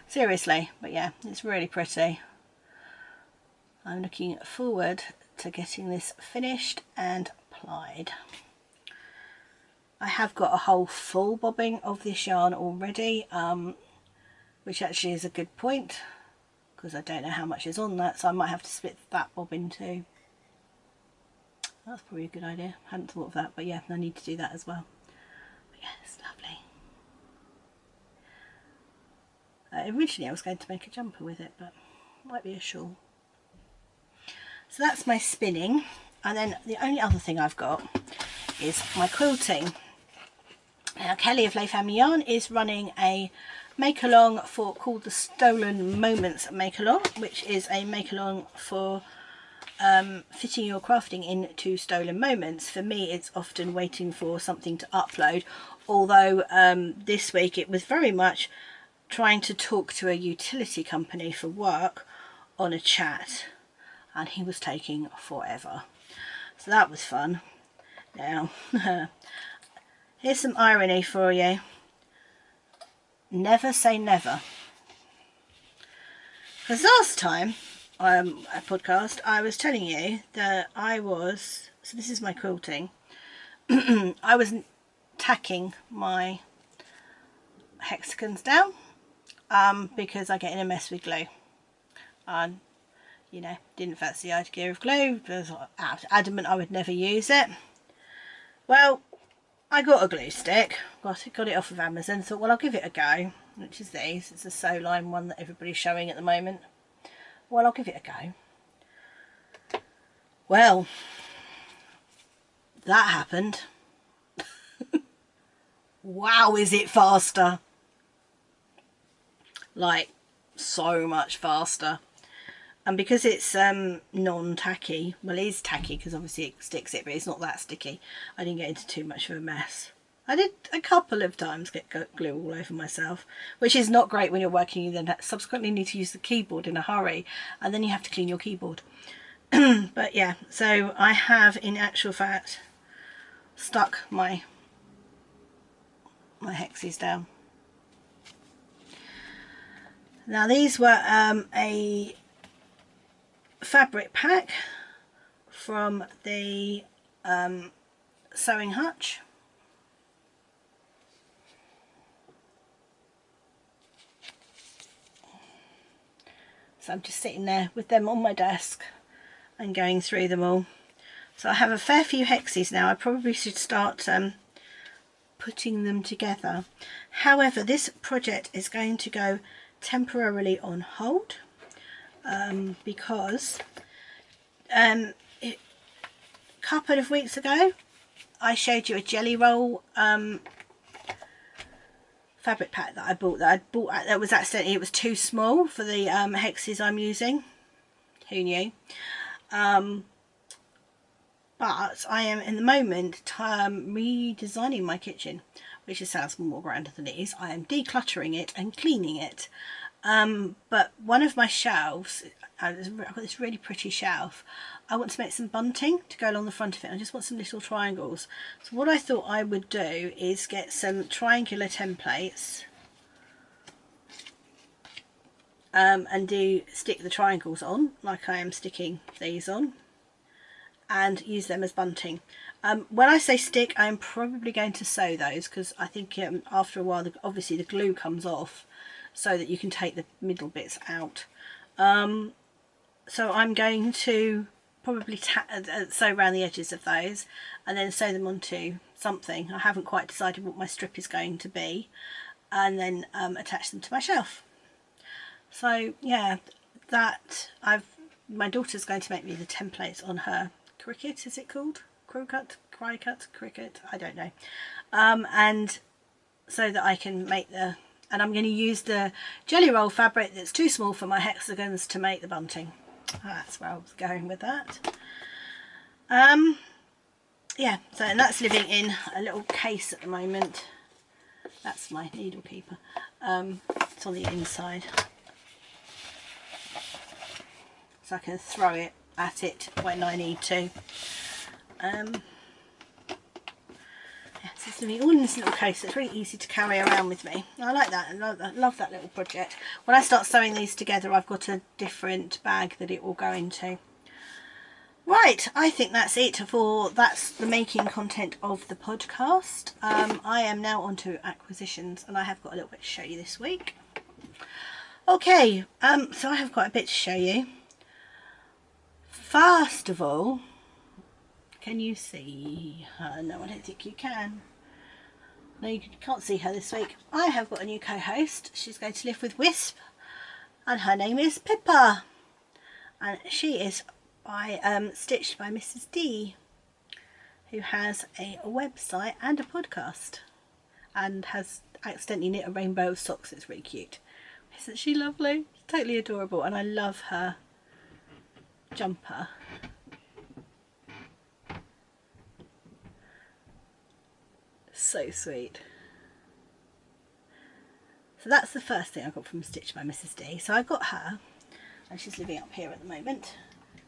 Seriously. But yeah, it's really pretty. I'm looking forward to getting this finished and plied. I have got a whole full bobbing of this yarn already, which actually is a good point, because I don't know how much is on that, so I might have to split that bobbin too. That's probably a good idea. Hadn't thought of that, but yeah, I need to do that as well. But yeah, it's lovely. Originally I was going to make a jumper with it, but it might be a shawl. So that's my spinning, and then the only other thing I've got is my quilting. Now Kelly of Lay Family Yarn is running a make along for called the Stolen Moments make along, which is a make along for fitting your crafting into stolen moments. For me, it's often waiting for something to upload, although this week it was very much trying to talk to a utility company for work on a chat, and he was taking forever, so that was fun. Now here's some irony for you. Never say never, because last time a podcast I was telling you that I was, so this is my quilting, I was tacking my hexagons down because I get in a mess with glue, and you know, didn't fancy the idea of glue, was adamant I would never use it. Well, I got a glue stick, got it off of Amazon, thought well I'll give it a go, which is these. It's a sew line one that everybody's showing at the moment. Well, I'll give it a go. Well, that happened. Wow, is it faster? Like, so much faster. And because it's non-tacky, well it is tacky because obviously it sticks it, but it's not that sticky. I didn't get into too much of a mess. I did a couple of times get glue all over myself, which is not great when you're working. You then subsequently need to use the keyboard in a hurry, and then you have to clean your keyboard. But yeah, so I have in actual fact stuck my my hexes down. Now these were a fabric pack from the sewing hutch. So I'm just sitting there with them on my desk and going through them all. So I have a fair few hexes now. I probably should start putting them together. However, this project is going to go temporarily on hold because a couple of weeks ago I showed you a jelly roll fabric pack that I bought that was accidentally, it was too small for the hexes I'm using. Who knew? But I am in the moment redesigning my kitchen, which sounds more grander than it is. I am decluttering it and cleaning it. But one of my shelves, I've got this really pretty shelf. I want to make some bunting to go along the front of it. I just want some little triangles. So what I thought I would do is get some triangular templates and stick the triangles on, like I am sticking these on, and use them as bunting. When I say stick, I'm probably going to sew those, because I think after a while obviously the glue comes off so that you can take the middle bits out. So I'm going to probably sew around the edges of those and then sew them onto something. I haven't quite decided what my strip is going to be, and then attach them to my shelf. So yeah, my daughter's going to make me the templates on her Cricut, is it called? Cricut, Cricut, I don't know. And so that I can make and I'm going to use the jelly roll fabric that's too small for my hexagons to make the bunting. That's where I was going with that. Yeah, so and that's living in a little case at the moment. That's my needle keeper. It's on the inside, so I can throw it at it when I need to. Yeah, so it's living all in this little case. It's really easy to carry around with me. I like that. I love that little project. When I start sewing these together, I've got a different bag that it will go into. Right, I think that's it that's the making content of the podcast. I am now on to acquisitions, and I have got a little bit to show you this week. Okay, so I have quite a bit to show you. First of all, can you see her? No, I don't think you can. No, you can't see her this week. I have got a new co-host. She's going to live with Wisp, and her name is Pippa, and she is stitched by Mrs. D, who has a website and a podcast, and has accidentally knit a rainbow of socks. It's really cute. Isn't she lovely? Totally adorable, and I love her jumper. So sweet. So that's the first thing I got from Stitched by Mrs. D. So I got her, and she's living up here at the moment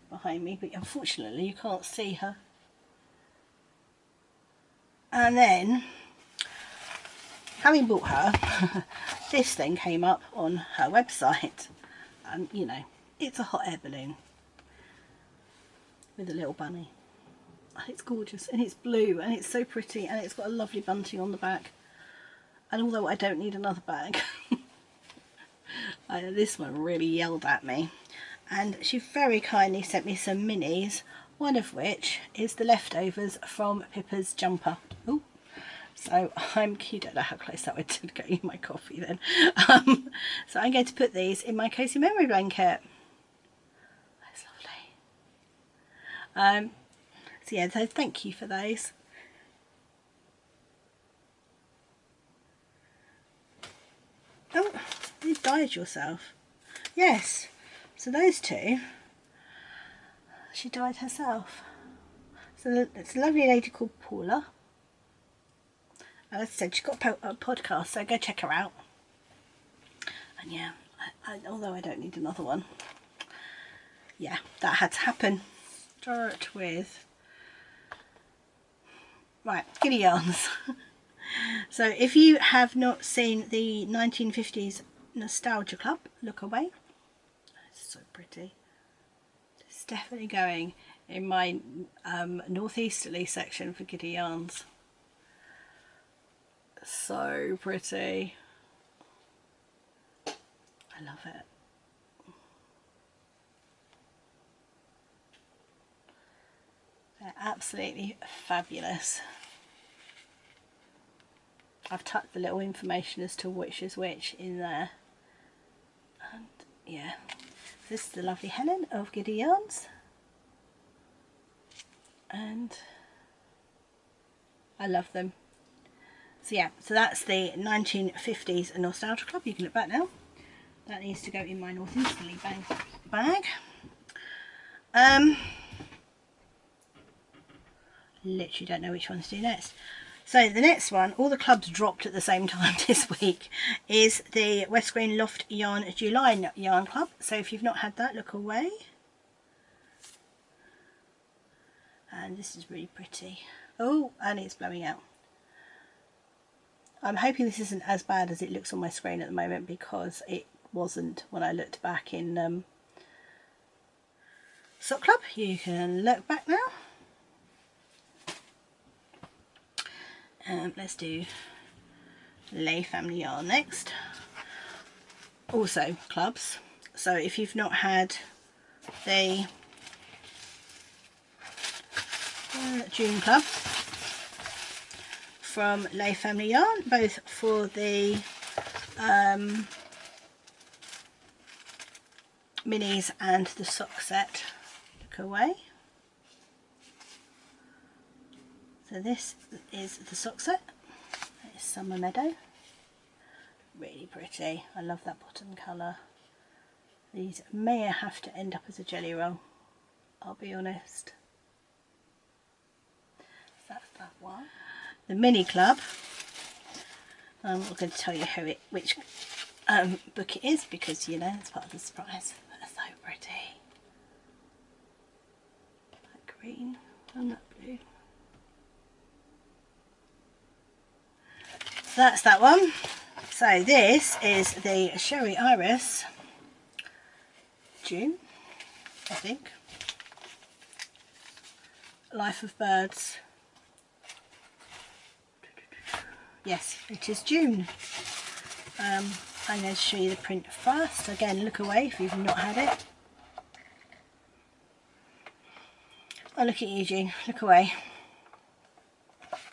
behind me, but unfortunately you can't see her. And then, having bought her, this thing came up on her website, and you know, it's a hot air balloon with a little bunny. It's gorgeous, and it's blue, and it's so pretty, and it's got a lovely bunting on the back. And although I don't need another bag, this one really yelled at me. And she very kindly sent me some minis, one of which is the leftovers from Pippa's jumper. Ooh. So you don't know how close that went to getting my coffee then. So I'm going to put these in my cozy memory blanket. That's lovely. So yeah, so thank you for those. Oh, you dyed yourself. Yes, so those two, she dyed herself. So it's a lovely lady called Paula. As I said, she's got a podcast, so go check her out. And yeah, although I don't need another one, yeah, that had to happen. Start with, right, Giddy Yarns. So if you have not seen the 1950s Nostalgia Club, look away. It's so pretty. It's definitely going in my northeasterly section for Giddy Yarns. So pretty. I love it. They're absolutely fabulous. I've tucked the little information as to which is which in there. And yeah, this is the lovely Helen of Giddy Yarns. And I love them. So yeah, so that's the 1950s Nostalgia Club. You can look back now. That needs to go in my northeasterly bag. Literally don't know which one to do next. So the next one, all the clubs dropped at the same time this week, is the West Green Loft Yarn July Yarn Club. So if you've not had that, look away. And this is really pretty. Oh, and it's blowing out. I'm hoping this isn't as bad as it looks on my screen at the moment, because it wasn't when I looked back in Sock Club. You can look back now. Let's do Lay Family Yarn next. Also clubs. So if you've not had the June Club from Lay Family Yarn, both for the minis and the sock set, look away. So this is the sock set. It's Summer Meadow. Really pretty. I love that bottom colour. These may have to end up as a jelly roll, I'll be honest. So that's that one. The Mini Club. I'm not going to tell you which book it is, because you know it's part of the surprise. But it's so pretty. That green and that blue. So that's that one. So this is the Sherry Iris June, I think. Life of Birds. Yes, it is June. I'm going to show you the print first. Again, look away if you've not had it. Oh, look at you, Jean. Look away.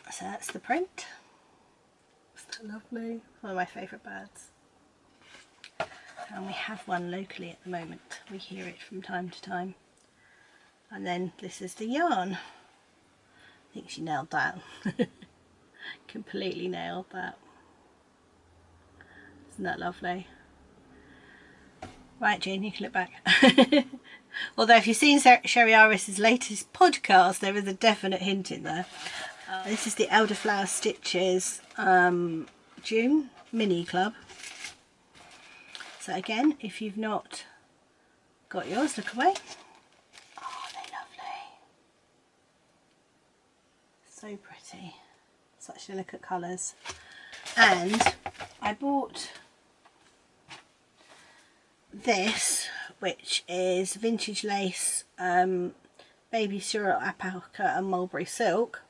So that's the print. Lovely, one of my favourite birds, and we have one locally at the moment. We hear it from time to time. And then this is the yarn. I think she nailed that. Completely nailed that. Isn't that lovely? Right, Jean, you can look back. Although if you've seen Sherry Iris's latest podcast, there is a definite hint in there. This is the Elderflower Stitches June Mini Club. So again, if you've not got yours, look away. Oh, they're lovely. So pretty. Such delicate colours. And I bought this, which is vintage lace, baby Cyril alpaca and mulberry silk,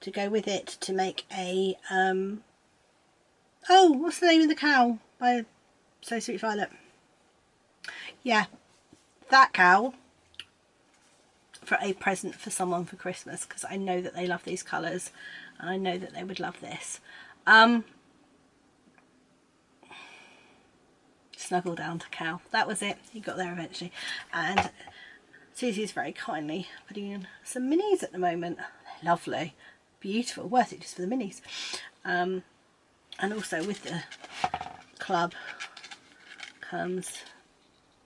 to go with it to make a oh, what's the name of the cowl by So Sweet Violet? Yeah, that cowl for a present for someone for Christmas, because I know that they love these colours and I know that they would love this. Snuggle down to cowl. That was it. He got there eventually. And Susie's very kindly putting in some minis at the moment. They're lovely. Beautiful, worth it just for the minis. And also with the club comes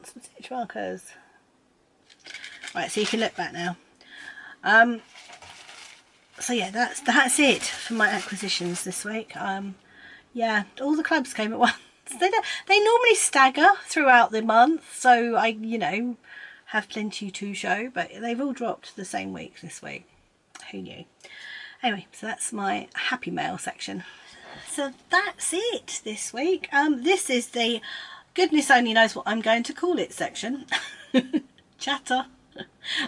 some stitch markers. Right, so you can look back now. So yeah, that's it for my acquisitions this week. Yeah, all the clubs came at once. They normally stagger throughout the month, so I, you know, have plenty to show, but they've all dropped the same week this week. Who knew? Anyway, so that's my happy mail section. So that's it this week. This is the goodness only knows what I'm going to call it section. Chatter.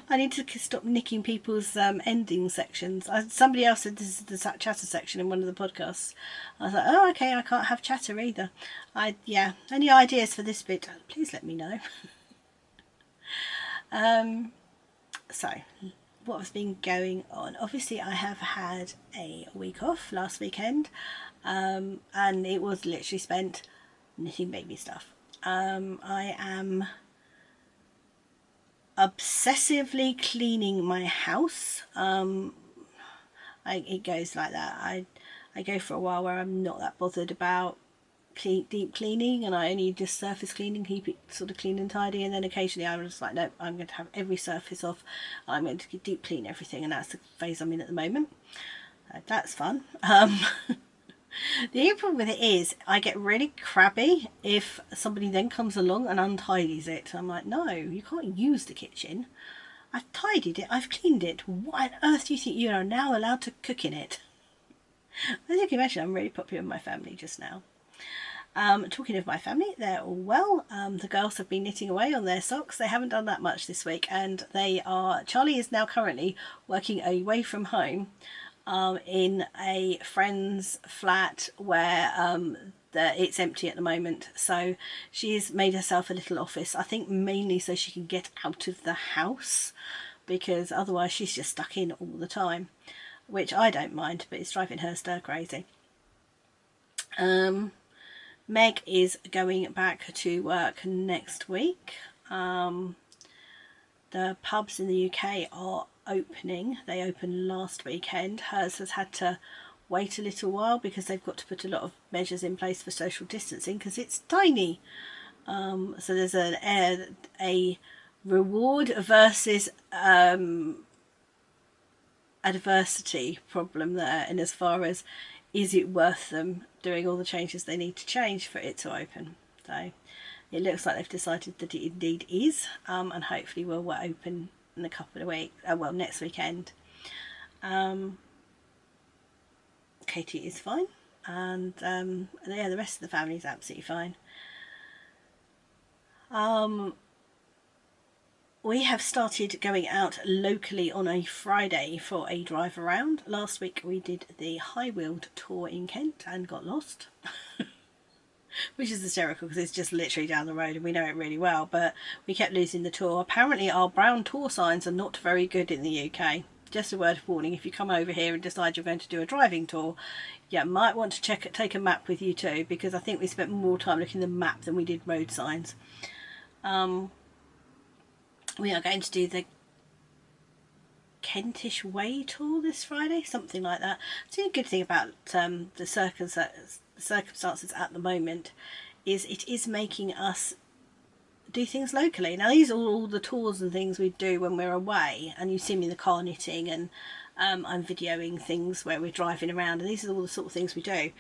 I need to stop nicking people's ending sections. Somebody else said this is the chatter section in one of the podcasts. I was like, oh, okay, I can't have chatter either. Yeah, any ideas for this bit, please let me know. So, what has been going on? Obviously, I have had a week off last weekend, and it was literally spent knitting baby stuff. I am obsessively cleaning my house. It goes like that. I go for a while where I'm not that bothered about deep cleaning, and I only just surface cleaning, keep it sort of clean and tidy, and then occasionally I'm just like, no, I'm going to have every surface off, I'm going to deep clean everything, and that's the phase I'm in at the moment. That's fun. The only problem with it is I get really crabby if somebody then comes along and untidies it. I'm like, no, you can't use the kitchen. I've tidied it, I've cleaned it. What on earth do you think you are now allowed to cook in it? As you can imagine, I'm really popular with my family just now. Talking of my family, they're all well. The girls have been knitting away on their socks. They haven't done that much this week, and Charlie is now currently working away from home in a friend's flat where it's empty at the moment. So she's made herself a little office, I think mainly so she can get out of the house, because otherwise she's just stuck in all the time, which I don't mind, but it's driving her stir crazy. Meg is going back to work next week. The pubs in the UK are opening. They opened last weekend. Hers has had to wait a little while because they've got to put a lot of measures in place for social distancing because it's tiny. So there's a reward versus adversity problem there, and as far as is it worth them doing all the changes they need to change for it to open. So it looks like they've decided that it indeed is, and hopefully we'll open in a couple of weeks, well, next weekend. Katie is fine, and yeah, the rest of the family is absolutely fine. We have started going out locally on a Friday for a drive around. Last week we did the High Wheeled tour in Kent and got lost. Which is hysterical because it's just literally down the road and we know it really well, but we kept losing the tour. Apparently our brown tour signs are not very good in the UK. Just a word of warning, if you come over here and decide you're going to do a driving tour, you might want to take a map with you too, because I think we spent more time looking at the map than we did road signs. We are going to do the Kentish Way tour this Friday, something like that. So the good thing about the circumstances at the moment is it is making us do things locally. Now these are all the tours and things we do when we're away, and you see me in the car knitting, and I'm videoing things where we're driving around, and these are all the sort of things we do.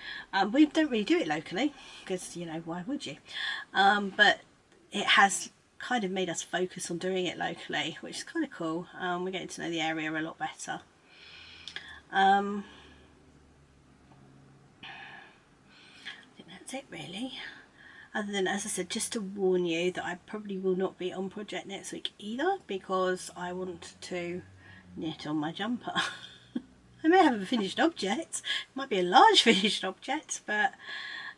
We don't really do it locally because, you know, why would you? But it has kind of made us focus on doing it locally, which is kind of cool. We're getting to know the area a lot better. I think that's it really, other than, as I said, just to warn you that I probably will not be on project next week either, because I want to knit on my jumper. I may have a finished object, it might be a large finished object, but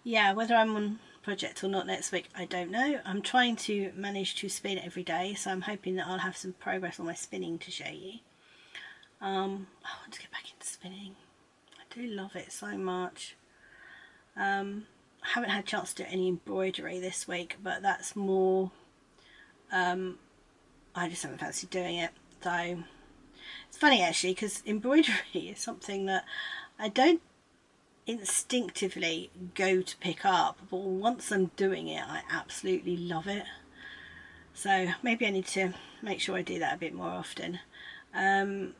yeah, whether I'm on project or not next week, I don't know. I'm trying to manage to spin every day, so I'm hoping that I'll have some progress on my spinning to show you. I want to get back into spinning. I do love it so much. I haven't had a chance to do any embroidery this week, but that's more I just haven't fancied doing it. So it's funny actually, because embroidery is something that I don't instinctively go to pick up, but once I'm doing it I absolutely love it. So maybe I need to make sure I do that a bit more often. I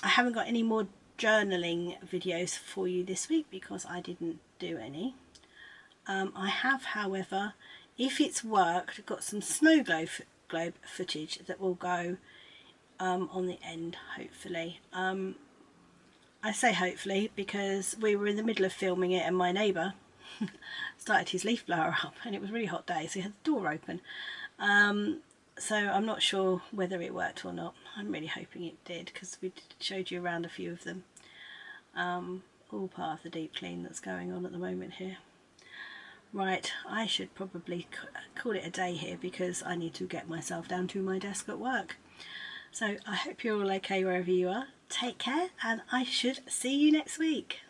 haven't got any more journaling videos for you this week because I didn't do any. I have, however, if it's worked, got some snow globe footage that will go on the end, hopefully. I say hopefully because we were in the middle of filming it and my neighbour started his leaf blower up and it was a really hot day, so he had the door open. So I'm not sure whether it worked or not. I'm really hoping it did because we showed you around a few of them. All part of the deep clean that's going on at the moment here. Right, I should probably call it a day here because I need to get myself down to my desk at work. So I hope you're all okay wherever you are. Take care and I should see you next week.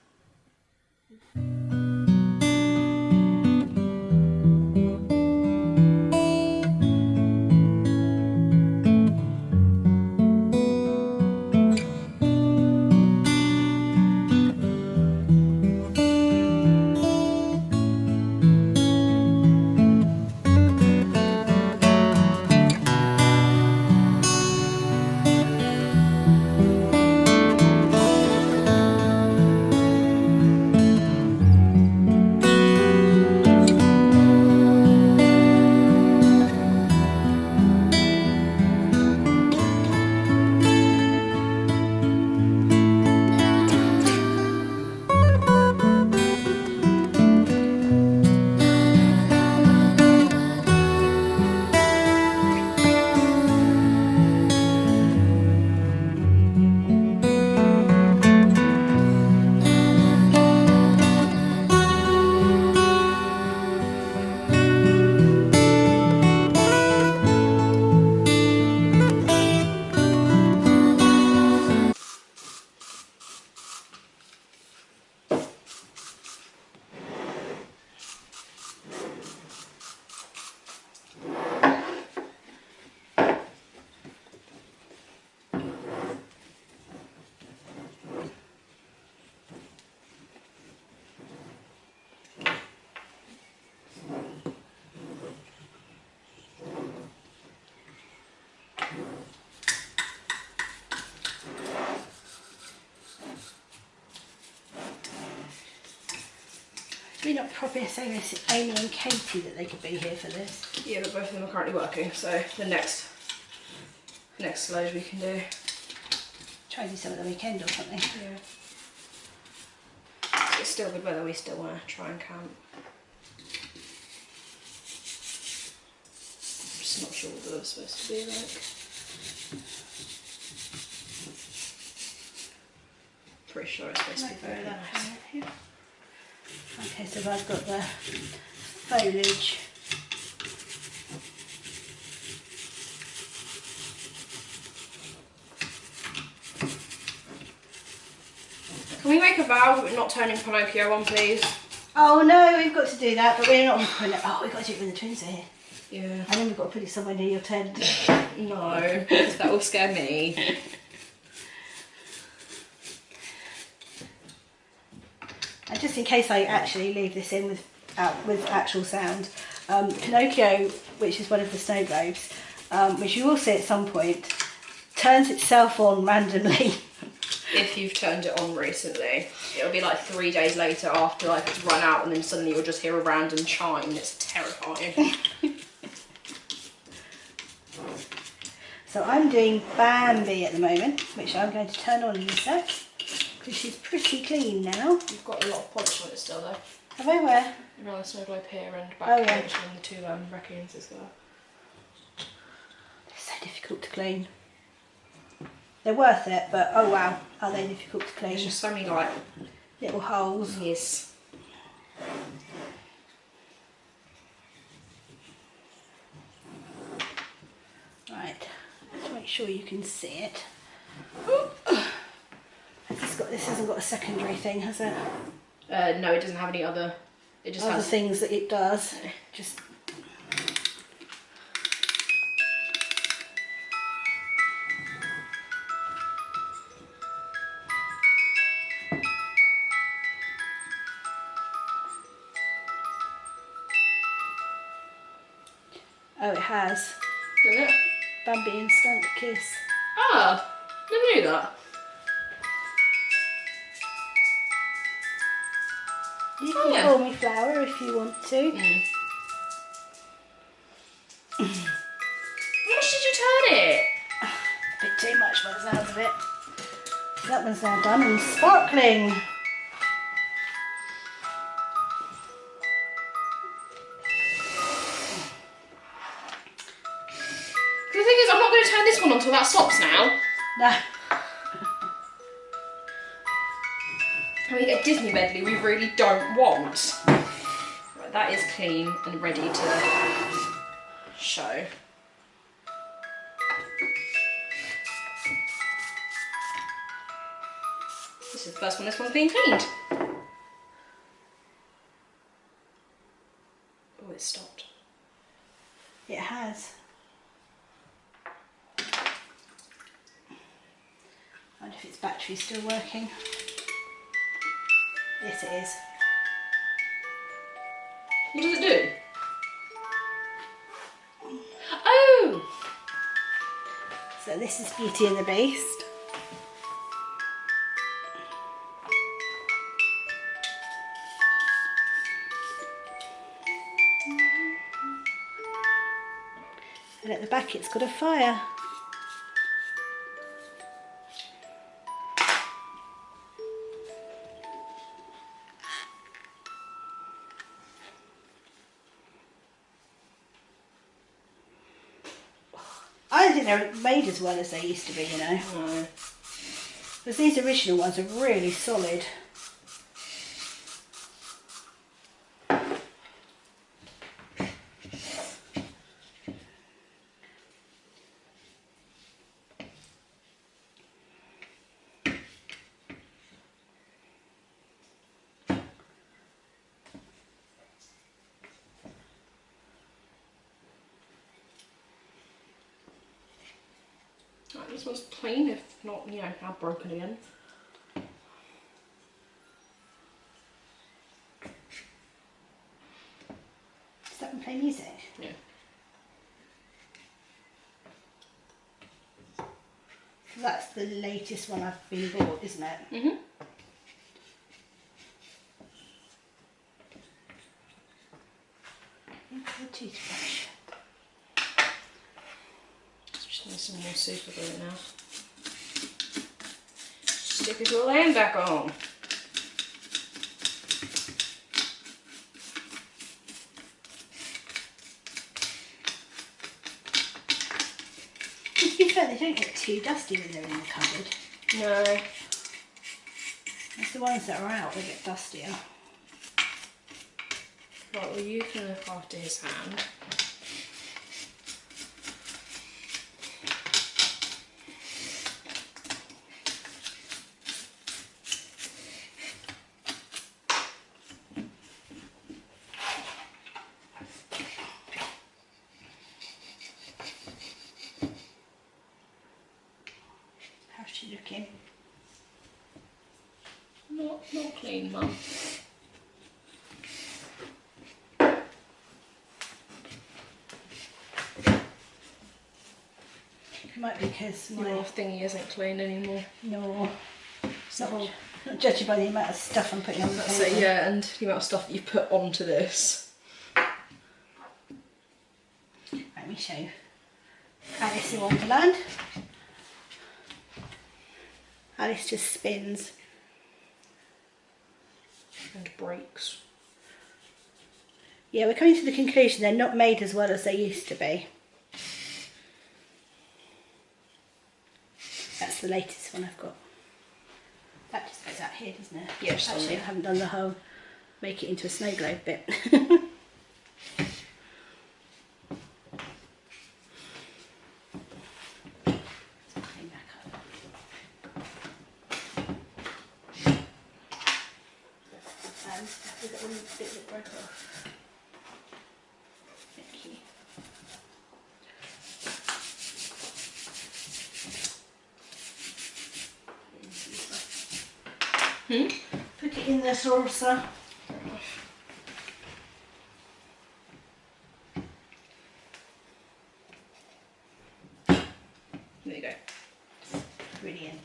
We're not probably saying this, it's Amy and Katie that they could be here for this. Yeah, but both of them are currently working, so the next load we can do. Try to do some at the weekend or something. Yeah. It's still good weather, we still want to try and camp. I'm just not sure what the weather's supposed to be like. Pretty sure it's supposed to be very nice. Okay, so I've got the foliage. Can we make a vow that we're not turning Pinocchio on, please? Oh no, we've got to do that, but we're not. Oh, we've got to do it when the twins are here. Yeah. And then we've got to put it somewhere near your tent. No, that will scare me. And just in case I actually leave this in with actual sound, Pinocchio, which is one of the snow globes, which you will see at some point, turns itself on randomly. If you've turned it on recently, it'll be like 3 days later after like it's run out, and then suddenly you'll just hear a random chime. It's terrifying. So I'm doing Bambi at the moment, which I'm going to turn on in a sec, because she's pretty clean now. You've got a lot of polish on it still though. Have I where? Around the snow globe here and back Oh, yeah. and the two raccoons as well. They're so difficult to clean. They're worth it, but oh wow, are they difficult to clean. There's just so many like little holes. Yes. Right, let's make sure you can see it. This hasn't got a secondary thing, has it? No, it doesn't have any other. It just Other has things that it does. Just. Oh, it has. Is it? Bambi and Skunk Kiss. Ah, never knew that. You can call me Flower if you want to. Mm. How much did you turn it? A bit too much by the sounds of it. That one's now done and sparkling. The thing is, I'm not going to turn this one on until that stops now. No. I mean, a Disney medley we really don't want. Right, that is clean and ready to show. This is the first one this one's being cleaned. Oh, it stopped. It has. I wonder if its battery's still working. Yes, it is. What does it do? Oh! So this is Beauty and the Beast. And at the back it's got a fire. I don't think they're made as well as they used to be, you know. No. Because these original ones are really solid. Right, this one's clean, if not, you know, now broken again. Does that one play music? Yeah. So that's the latest one I've been bought, isn't it? Mhm. The toothbrush. Just need some more super glue now. Stick his little hand back on. To be fair, they don't get too dusty when they're in the cupboard. No. It's the ones that are out that get dustier. Right, well, you can look after his hand. How's she looking? Not clean, Mum. It might be because Your thingy isn't clean anymore. No, it's not judging by the amount of stuff I'm putting on the So table. yeah, and the amount of stuff that you put onto this. Let me show you. Alice in Wonderland. Alice just spins. And breaks. Yeah, we're coming to the conclusion they're not made as well as they used to be. That's the latest one I've got. That just goes out here, doesn't it? Yes, Actually, I haven't done the whole make it into a snow globe bit. Clean back up. And we've got one bit that broke off. Thank you. Put it in the saucer. There you go. Brilliant.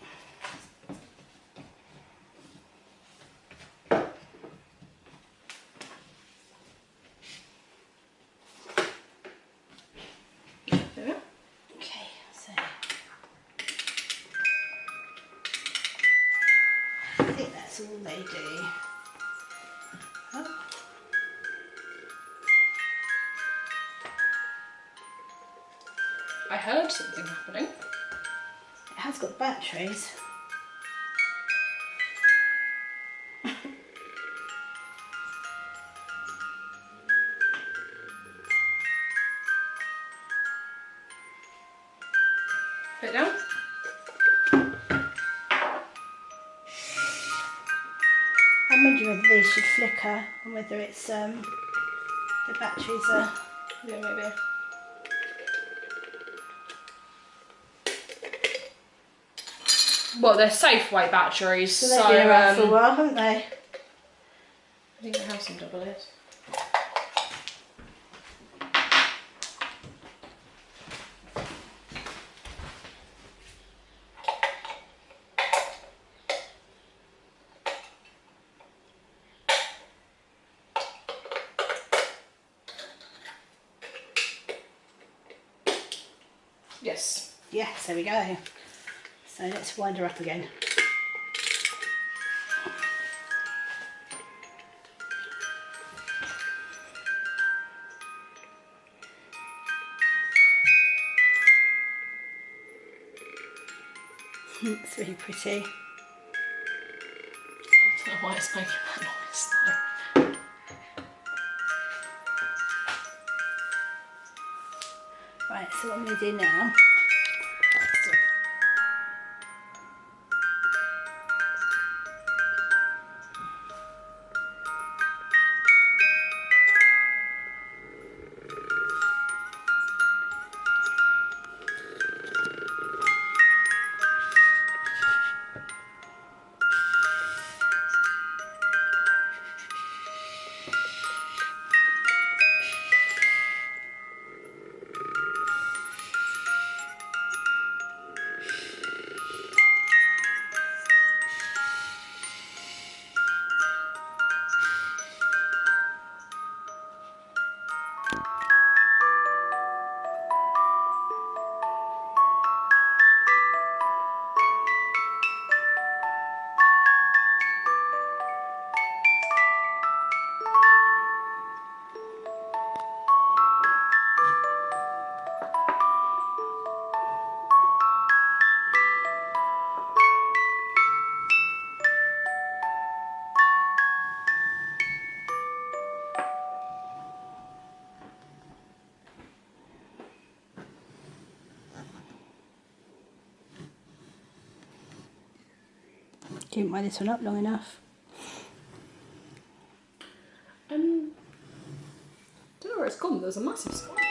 There we are. Okay, so all they do. Oh. I heard something happening. It has got batteries. Put it down. I'm wondering whether these should flicker and whether it's the batteries are. Yeah, maybe. Well, they're Safeway batteries, So they've been around for a while, haven't they? I think they have some double A's. Yes. Yes, there we go. So let's wind her up again. It's really pretty. I don't know why it's making that noise though. Right, so what I'm going to do now, didn't wind this one up long enough. Don't know where it's gone, there's a massive spider.